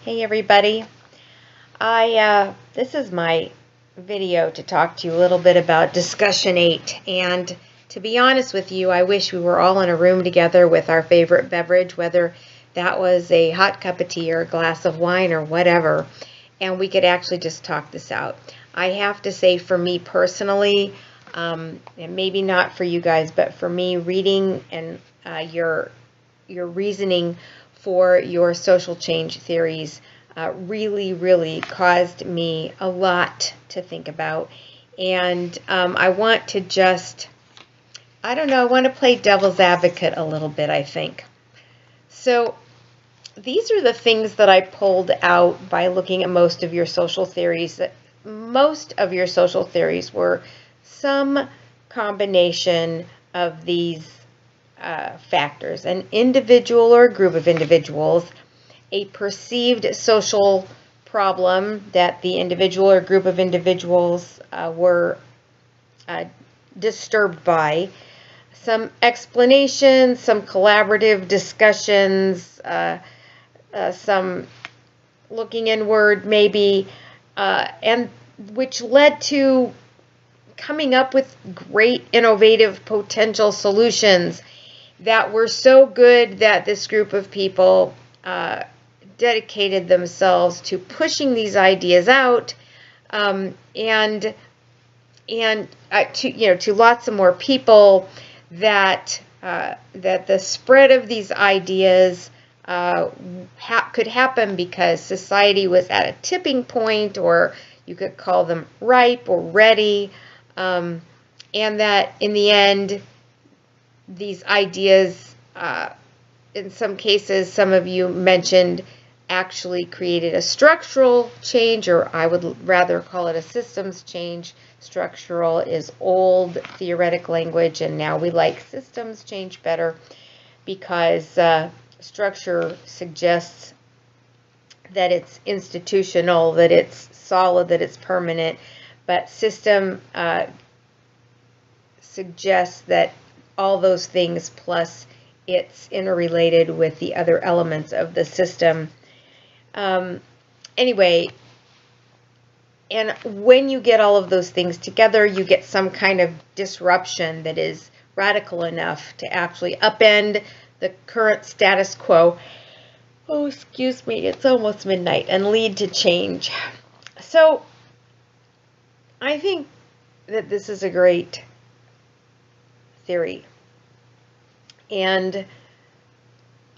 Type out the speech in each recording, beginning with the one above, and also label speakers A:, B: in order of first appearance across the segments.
A: Hey everybody. This is my video to talk to you a little bit about discussion 8, and to be honest with you, I wish we were all in a room together with our favorite beverage, whether that was a hot cup of tea or a glass of wine or whatever, and we could actually just talk this out. I have to say, for me personally, and maybe not for you guys, but for me, reading and your reasoning for your social change theories really caused me a lot to think about. And I want to just, I want to play devil's advocate a little bit, I think. So these are the things that I pulled out by looking at most of your social theories. Most of your social theories were some combination of these factors: an individual or a group of individuals, a perceived social problem that the individual or group of individuals were disturbed by, some explanations, some collaborative discussions, some looking inward maybe, and which led to coming up with great innovative potential solutions that were so good that this group of people dedicated themselves to pushing these ideas out, and to lots of more people, that the spread of these ideas could happen because society was at a tipping point, or you could call them ripe or ready, and that in the end, these ideas, in some cases, some of you mentioned, actually created a structural change, or I would rather call it a systems change. Structural is old theoretic language, and now we like systems change better, because structure suggests that it's institutional, that it's solid, that it's permanent, but system suggests that all those things plus it's interrelated with the other elements of the system. Anyway, and when you get all of those things together, you get some kind of disruption that is radical enough to actually upend the current status quo. Oh, excuse me, it's almost midnight, and lead to change. So I think that this is a great theory. And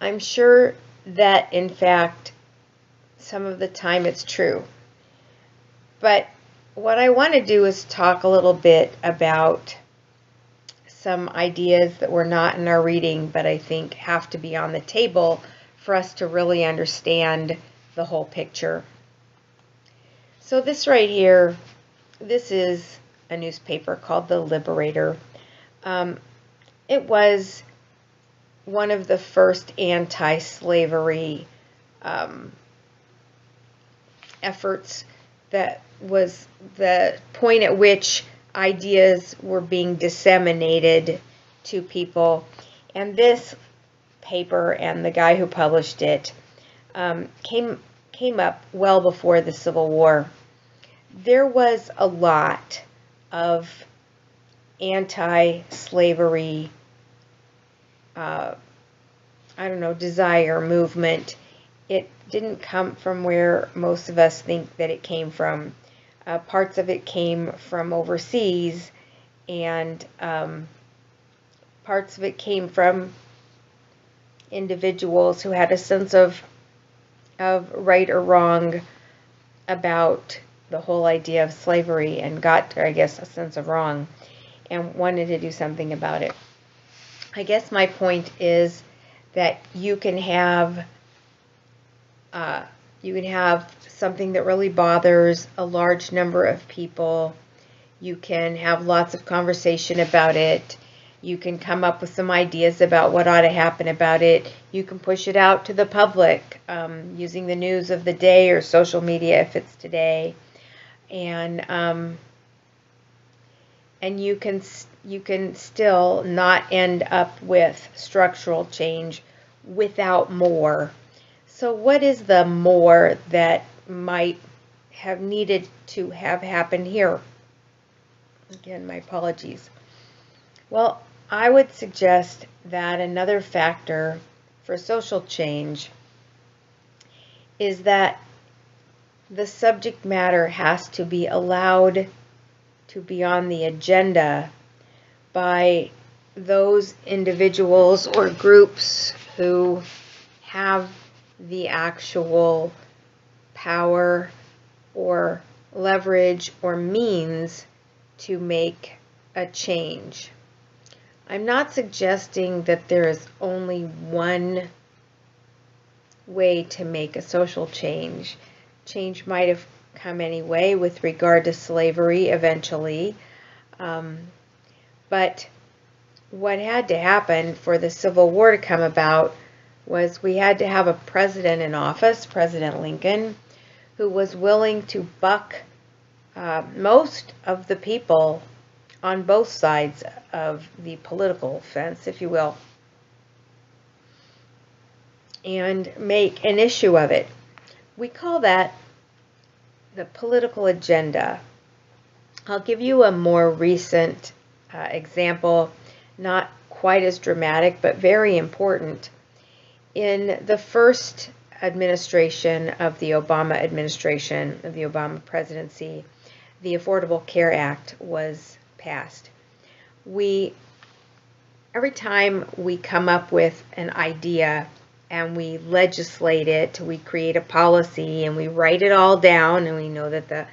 A: I'm sure that, in fact, some of the time it's true. But what I want to do is talk a little bit about some ideas that were not in our reading, but I think have to be on the table for us to really understand the whole picture. So this right here, this is a newspaper called The Liberator. It was one of the first anti-slavery efforts. That was the point at which ideas were being disseminated to people. And this paper and the guy who published it came up well before the Civil War. There was a lot of anti-slavery desire, movement. It didn't come from where most of us think that it came from. Parts of it came from overseas, and parts of it came from individuals who had a sense of right or wrong about the whole idea of slavery, and got, I guess, a sense of wrong and wanted to do something about it. I guess my point is that you can have something that really bothers a large number of people. You can have lots of conversation about it. You can come up with some ideas about what ought to happen about it. You can push it out to the public using the news of the day or social media if it's today, and you can still not end up with structural change without more. So what is the more that might have needed to have happened here? Again, my apologies. Well, I would suggest that another factor for social change is that the subject matter has to be allowed to be on the agenda by those individuals or groups who have the actual power or leverage or means to make a change. I'm not suggesting that there is only one way to make a social change. Change might have come anyway with regard to slavery eventually. But what had to happen for the Civil War to come about was we had to have a president in office, President Lincoln, who was willing to buck most of the people on both sides of the political fence, if you will, and make an issue of it. We call that the political agenda. I'll give you a more recent example, not quite as dramatic, but very important. In the first administration of the Obama administration, of the Obama presidency, the Affordable Care Act was passed. Every time we come up with an idea and we legislate it, we create a policy and we write it all down, and we know that the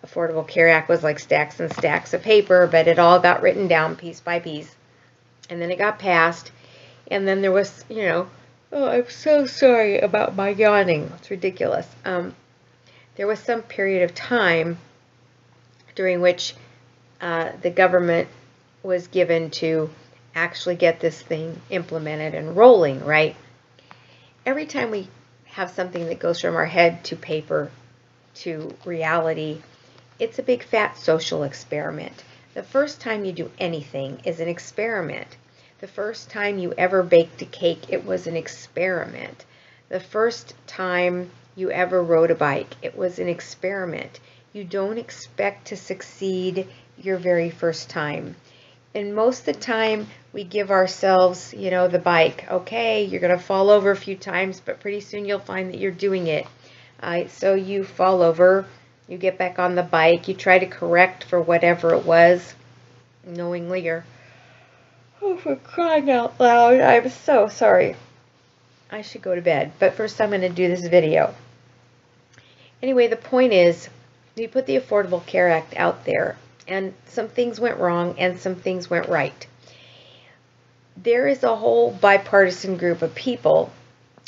A: Affordable Care Act was like stacks and stacks of paper, but it all got written down piece by piece. And then it got passed, and then there was, oh, I'm so sorry about my yawning. It's ridiculous. There was some period of time during which the government was given to actually get this thing implemented and rolling, right? Every time we have something that goes from our head to paper to reality, it's a big fat social experiment. The first time you do anything is an experiment. The first time you ever baked a cake, it was an experiment. The first time you ever rode a bike, it was an experiment. You don't expect to succeed your very first time. And most of the time, we give ourselves, the bike. Okay, you're going to fall over a few times, but pretty soon you'll find that you're doing it. So you fall over, you get back on the bike, you try to correct for whatever it was, knowingly you're, oh, for crying out loud, I'm so sorry. I should go to bed, but first I'm going to do this video. Anyway, the point is, we put the Affordable Care Act out there, and some things went wrong and some things went right. There is a whole bipartisan group of people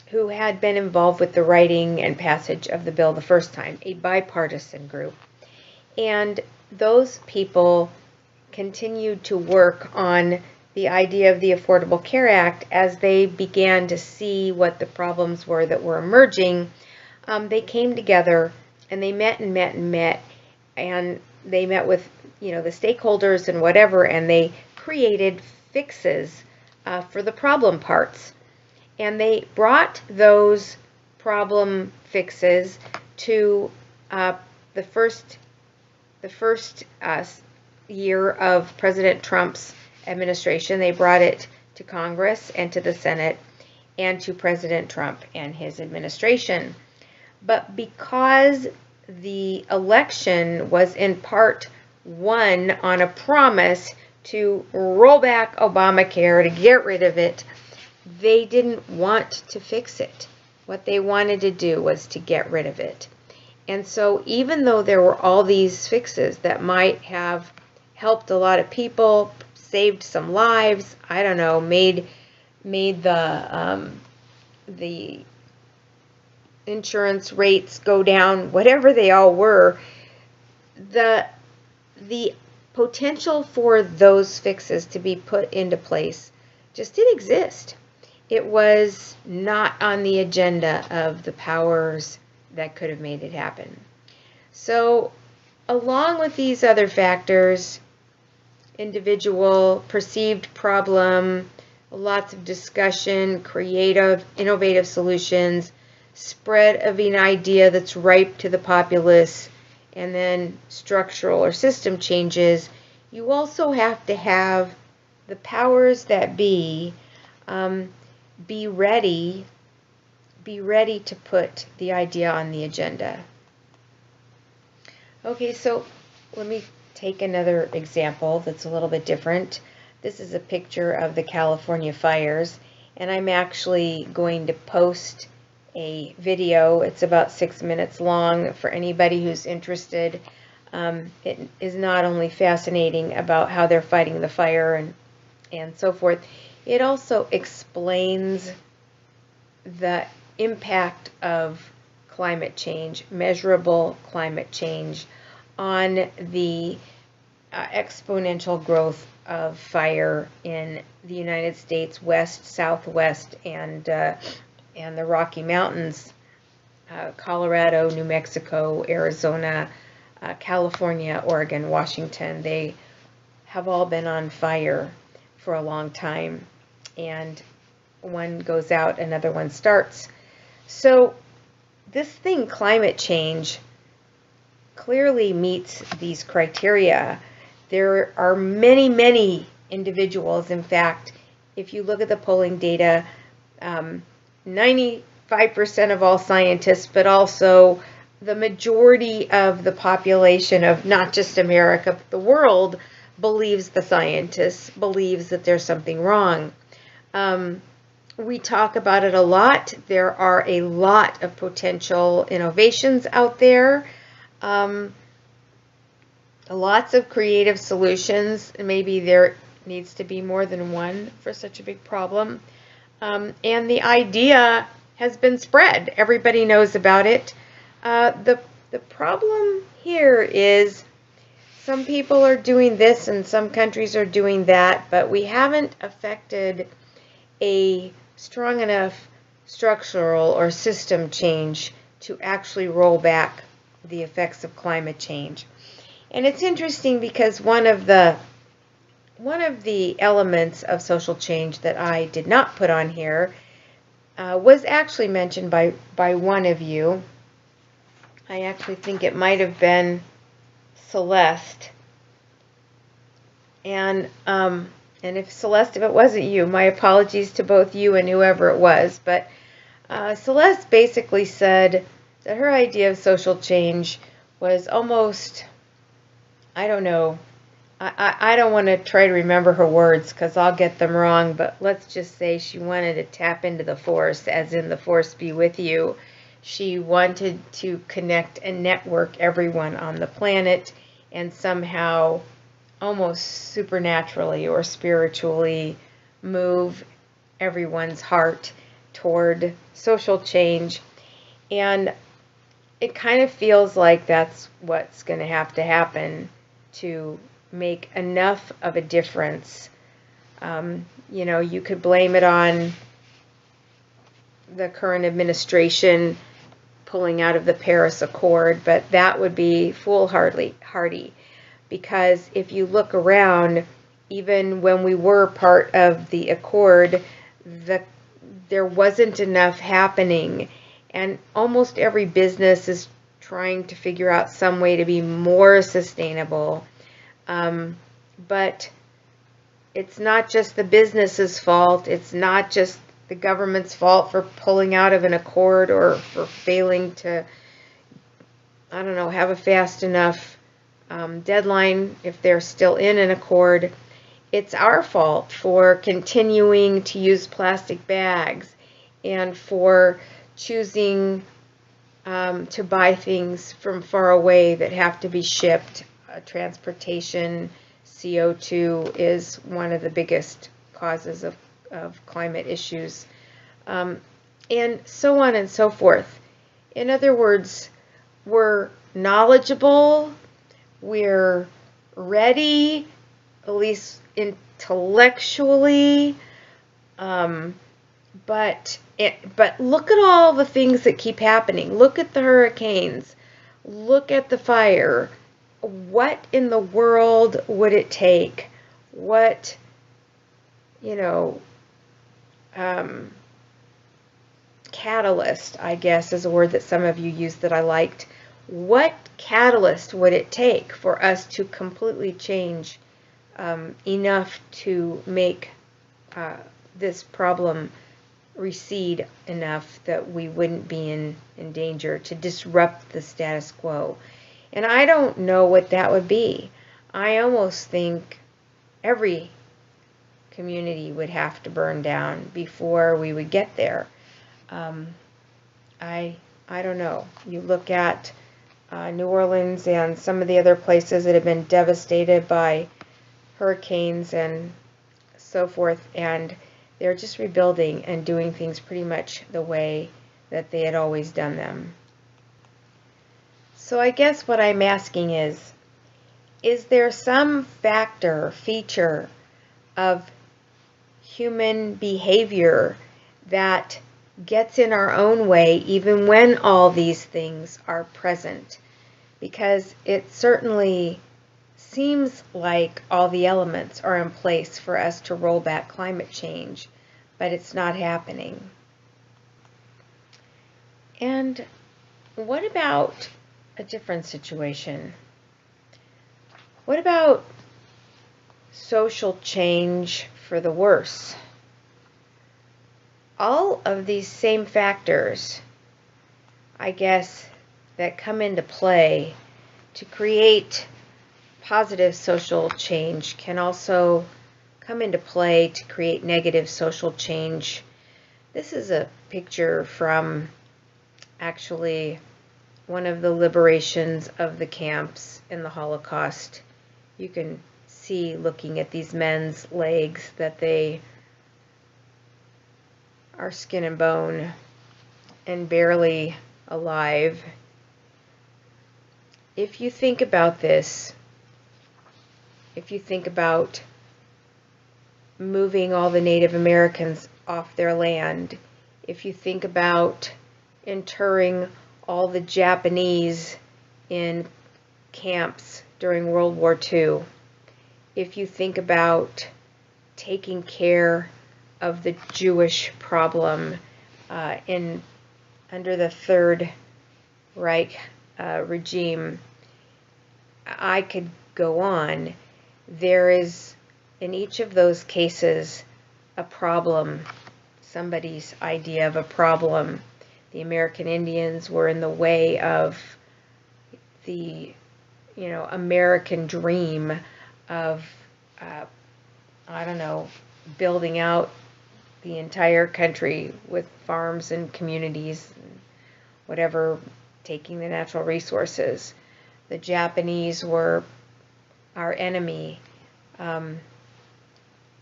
A: who had been involved with the writing and passage of the bill the first time, a bipartisan group. And those people continued to work on the idea of the Affordable Care Act as they began to see what the problems were that were emerging. They came together and they met and met and met, and they met with the stakeholders and whatever, and they created fixes for the problem parts. And they brought those problem fixes to the first year of President Trump's administration. They brought it to Congress and to the Senate and to President Trump and his administration. But because the election was in part won on a promise to roll back Obamacare, to get rid of it, they didn't want to fix it. What they wanted to do was to get rid of it. And so even though there were all these fixes that might have helped a lot of people, saved some lives, I don't know, made the insurance rates go down, whatever they all were, the potential for those fixes to be put into place just didn't exist. It was not on the agenda of the powers that could have made it happen. So along with these other factors, individual, perceived problem, lots of discussion, creative, innovative solutions, spread of an idea that's ripe to the populace, and then structural or system changes, you also have to have the powers that be ready to put the idea on the agenda. Okay, so let me take another example that's a little bit different. This is a picture of the California fires, and I'm actually going to post a video. It's about 6 minutes long for anybody who's interested. It is not only fascinating about how they're fighting the fire and so forth, it also explains the impact of climate change, measurable climate change, on the exponential growth of fire in the United States, West, Southwest, and the Rocky Mountains, Colorado, New Mexico, Arizona, California, Oregon, Washington. They have all been on fire for a long time, and one goes out, another one starts. So this thing, climate change, clearly meets these criteria. There are many, many individuals. In fact, if you look at the polling data, 95% of all scientists, but also the majority of the population of not just America, but the world, believes the scientists, believes that there's something wrong. We talk about it a lot. There are a lot of potential innovations out there. Lots of creative solutions. Maybe there needs to be more than one for such a big problem. And the idea has been spread. Everybody knows about it. The problem here is some people are doing this and some countries are doing that, but we haven't affected a strong enough structural or system change to actually roll back the effects of climate change. And it's interesting because one of the elements of social change that I did not put on here was actually mentioned by one of you. I actually think it might have been Celeste. And if Celeste, if it wasn't you, my apologies to both you and whoever it was. But Celeste basically said that her idea of social change was almost, I don't know, I don't want to try to remember her words because I'll get them wrong, but let's just say she wanted to tap into the force, as in the force be with you. She wanted to connect and network everyone on the planet and somehow almost supernaturally or spiritually move everyone's heart toward social change. And it kind of feels like that's what's going to happen to make enough of a difference. You know, you could blame it on the current administration pulling out of the Paris Accord, but that would be foolhardy, because if you look around, even when we were part of the Accord, there wasn't enough happening, and almost every business is trying to figure out some way to be more sustainable. But it's not just the business's fault. It's not just the government's fault for pulling out of an accord or for failing to, I don't know, have a fast enough deadline if they're still in an accord. It's our fault for continuing to use plastic bags and for choosing to buy things from far away that have to be shipped. Transportation, CO2 is one of the biggest causes of climate issues, and so on and so forth. In other words, we're knowledgeable, we're ready, at least intellectually, but look at all the things that keep happening. Look at the hurricanes. Look at the fire. What in the world would it take? What, catalyst, I guess, is a word that some of you used that I liked. What catalyst would it take for us to completely change enough to make this problem recede enough that we wouldn't be in danger, to disrupt the status quo? And I don't know what that would be. I almost think every community would have to burn down before we would get there. I don't know. You look at New Orleans and some of the other places that have been devastated by hurricanes and so forth, and they're just rebuilding and doing things pretty much the way that they had always done them. So I guess what I'm asking is there some factor, feature of human behavior that gets in our own way even when all these things are present? Because it certainly seems like all the elements are in place for us to roll back climate change, but it's not happening. And what about a different situation? What about social change for the worse? All of these same factors, I guess, that come into play to create positive social change can also come into play to create negative social change. This is a picture from actually one of the liberations of the camps in the Holocaust. You can see, looking at these men's legs, that they are skin and bone and barely alive. If you think about this, if you think about moving all the Native Americans off their land, if you think about interring all the Japanese in camps during World War II, if you think about taking care of the Jewish problem under the Third Reich regime, I could go on. There is, in each of those cases, a problem, somebody's idea of a problem. The American Indians were in the way of the, American dream of, I don't know, building out the entire country with farms and communities, and whatever, taking the natural resources. The Japanese were our enemy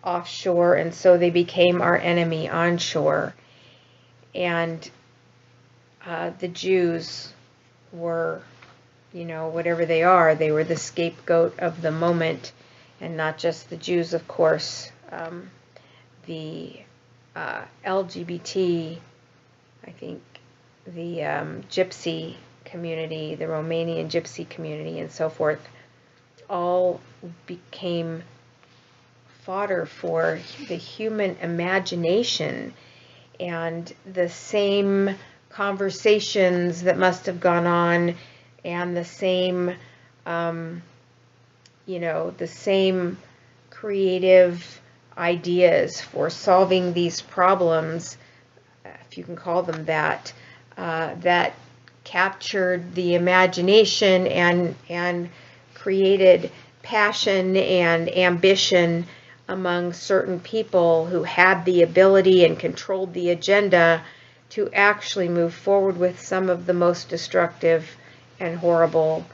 A: offshore, and so they became our enemy onshore. And the Jews were, whatever they are, they were the scapegoat of the moment. And not just the Jews, of course. The LGBT, I think the Gypsy community, the Romanian Gypsy community, and so forth, all became fodder for the human imagination, and the same conversations that must have gone on, and the same, the same creative ideas for solving these problems, if you can call them that, that captured the imagination and created passion and ambition among certain people who had the ability and controlled the agenda to actually move forward with some of the most destructive and horrible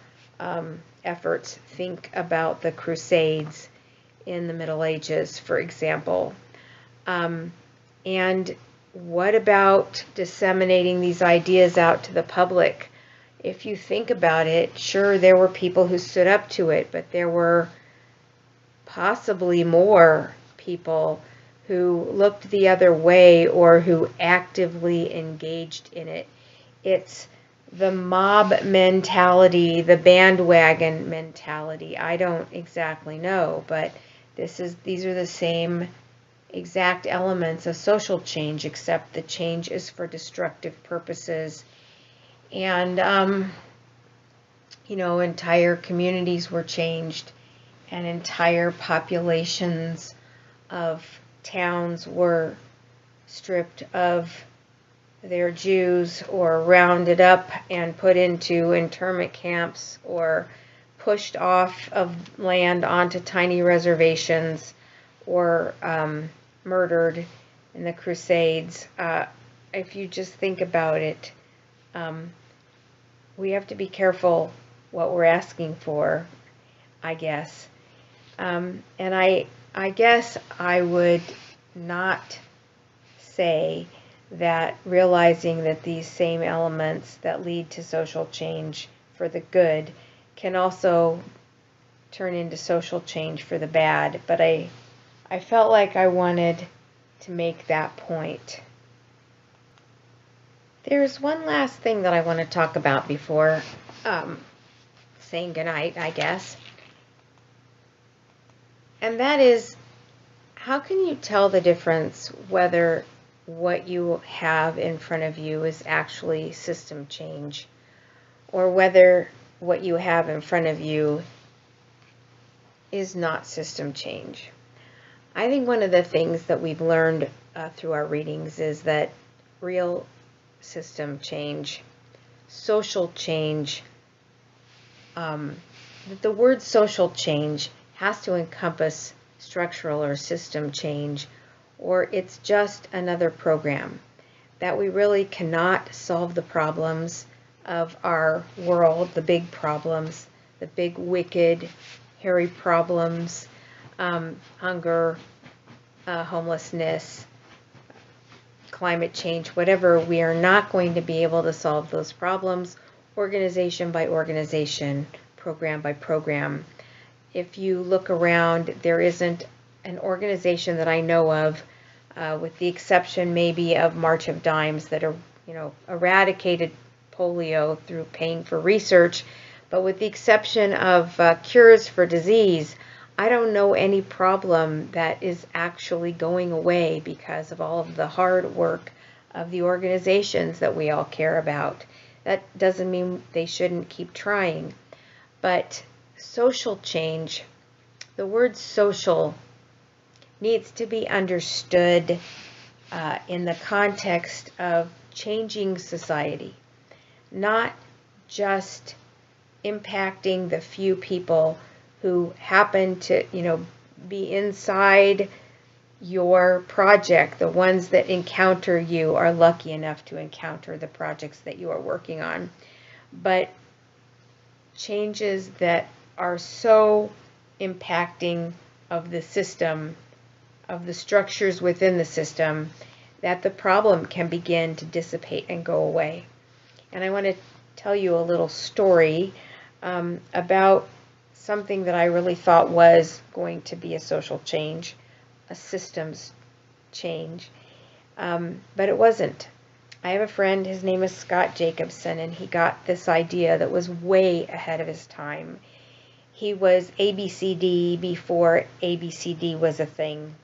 A: efforts. Think about the Crusades in the Middle Ages, for example. And what about disseminating these ideas out to the public? If you think about it, sure, there were people who stood up to it, but there were possibly more people who looked the other way or who actively engaged in it. It's the mob mentality, the bandwagon mentality. I don't exactly know, but these are the same exact elements of social change, except the change is for destructive purposes. And, entire communities were changed, and entire populations of towns were stripped of their Jews or rounded up and put into internment camps or pushed off of land onto tiny reservations or murdered in the Crusades. If you just think about it, we have to be careful what we're asking for, I guess. And I guess I would not say that realizing that these same elements that lead to social change for the good can also turn into social change for the bad. But I felt like I wanted to make that point. There's one last thing that I want to talk about before saying goodnight, I guess. And that is, how can you tell the difference whether what you have in front of you is actually system change, or whether what you have in front of you is not system change? I think one of the things that we've learned through our readings is that real system change, social change, that the word social change has to encompass structural or system change, or it's just another program, that we really cannot solve the problems of our world, the big problems, the big, wicked, hairy problems, hunger, homelessness, climate change, whatever. We are not going to be able to solve those problems organization by organization, program by program. If you look around, there isn't an organization that I know of, with the exception maybe of March of Dimes, that are, eradicated polio through paying for research. But with the exception of cures for disease, I don't know any problem that is actually going away because of all of the hard work of the organizations that we all care about. That doesn't mean they shouldn't keep trying. But social change, the word social needs to be understood in the context of changing society, not just impacting the few people who happen to, be inside your project. The ones that encounter you are lucky enough to encounter the projects that you are working on. But changes that are so impacting of the system, of the structures within the system, that the problem can begin to dissipate and go away. And I want to tell you a little story about something that I really thought was going to be a social change, a systems change, but it wasn't. I have a friend, his name is Scott Jacobson, and he got this idea that was way ahead of his time. He was ABCD before ABCD was a thing,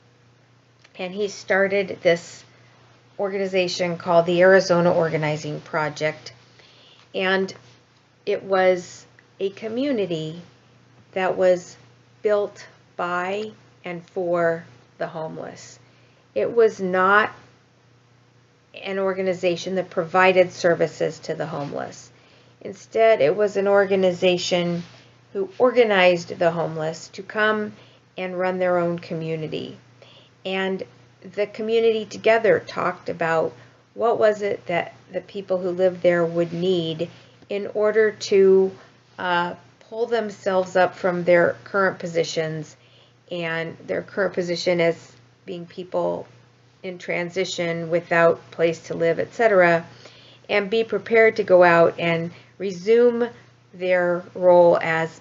A: and he started this organization called the Arizona Organizing Project, and it was a community that was built by and for the homeless. It was not an organization that provided services to the homeless. Instead, it was an organization who organized the homeless to come and run their own community. And the community together talked about what was it that the people who lived there would need in order to pull themselves up from their current positions, and their current position as being people in transition without place to live, etc., and be prepared to go out and resume their role as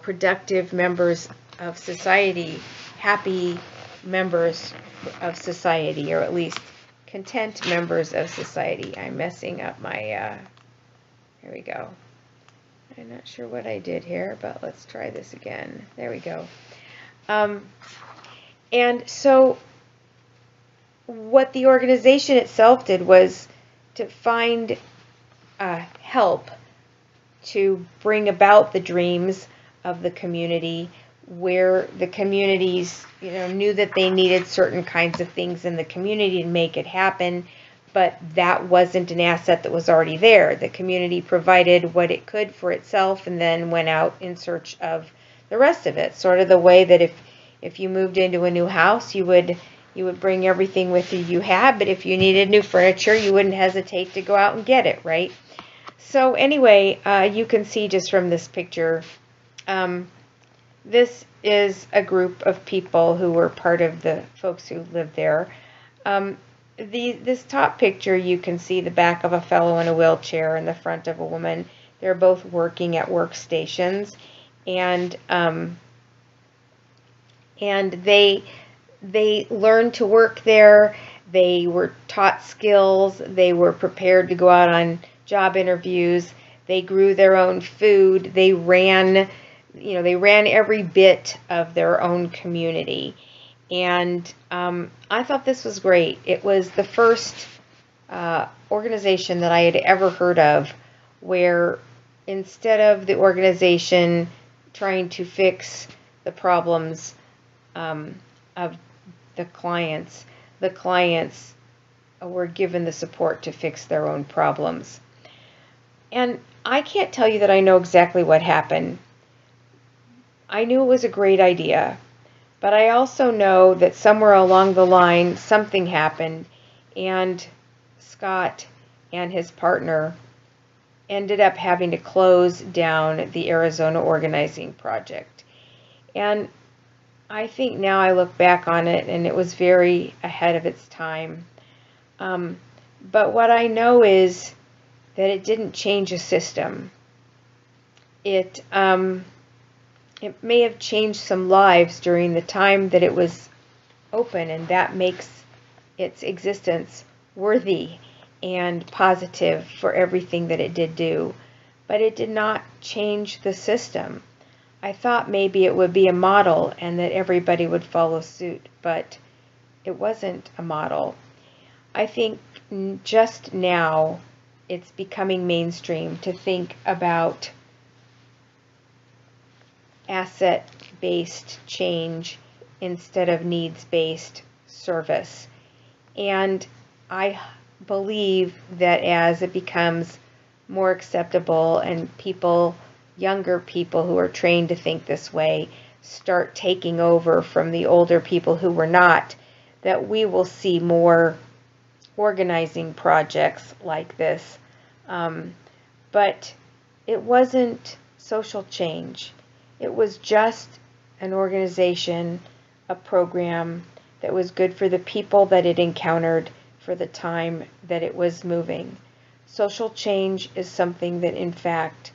A: productive members of society, happy members of society, or at least content members of society. I'm messing up my there we go. I'm not sure what I did here, but let's try this again. There we go. And so what the organization itself did was to find help to bring about the dreams of the community, where the communities, knew that they needed certain kinds of things in the community to make it happen, but that wasn't an asset that was already there. The community provided what it could for itself and then went out in search of the rest of it. Sort of the way that if you moved into a new house, you would bring everything with you had, but if you needed new furniture, you wouldn't hesitate to go out and get it, right? So anyway, you can see just from this picture, this is a group of people who were part of the folks who lived there. This top picture, you can see the back of a fellow in a wheelchair and the front of a woman. They're both working at workstations, and they learned to work there. They were taught skills. They were prepared to go out on job interviews. They grew their own food. They ran every bit of their own community. And I thought this was great. It was the first organization that I had ever heard of where instead of the organization trying to fix the problems of the clients were given the support to fix their own problems. And I can't tell you that I know exactly what happened. I knew it was a great idea, but I also know that somewhere along the line something happened, and Scott and his partner ended up having to close down the Arizona Organizing Project. And I think now I look back on it and it was very ahead of its time. But what I know is that it didn't change a system. It may have changed some lives during the time that it was open, and that makes its existence worthy and positive for everything that it did do. But it did not change the system. I thought maybe it would be a model and that everybody would follow suit, but it wasn't a model. I think just now it's becoming mainstream to think about asset-based change instead of needs-based service. And I believe that as it becomes more acceptable and younger people who are trained to think this way start taking over from the older people who were not, that we will see more organizing projects like this. But it wasn't social change. It was just an organization, a program that was good for the people that it encountered for the time that it was moving. Social change is something that, in fact,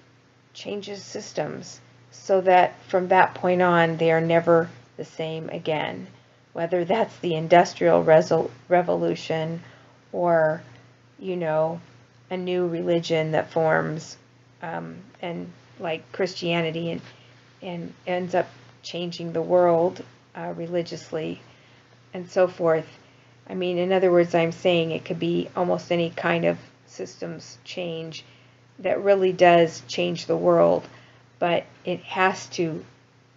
A: changes systems so that from that point on they are never the same again, whether that's the Industrial Revolution or a new religion that forms and like Christianity and ends up changing the world religiously and so forth. I mean, in other words, I'm saying it could be almost any kind of systems change that really does change the world, but it has to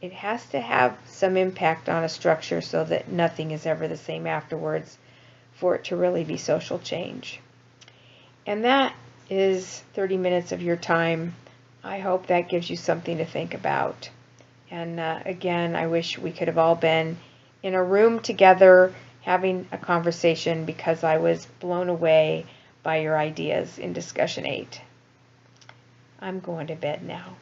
A: have some impact on a structure so that nothing is ever the same afterwards for it to really be social change. And that is 30 minutes of your time. I hope that gives you something to think about. And again, I wish we could have all been in a room together having a conversation, because I was blown away by your ideas in discussion 8. I'm going to bed now.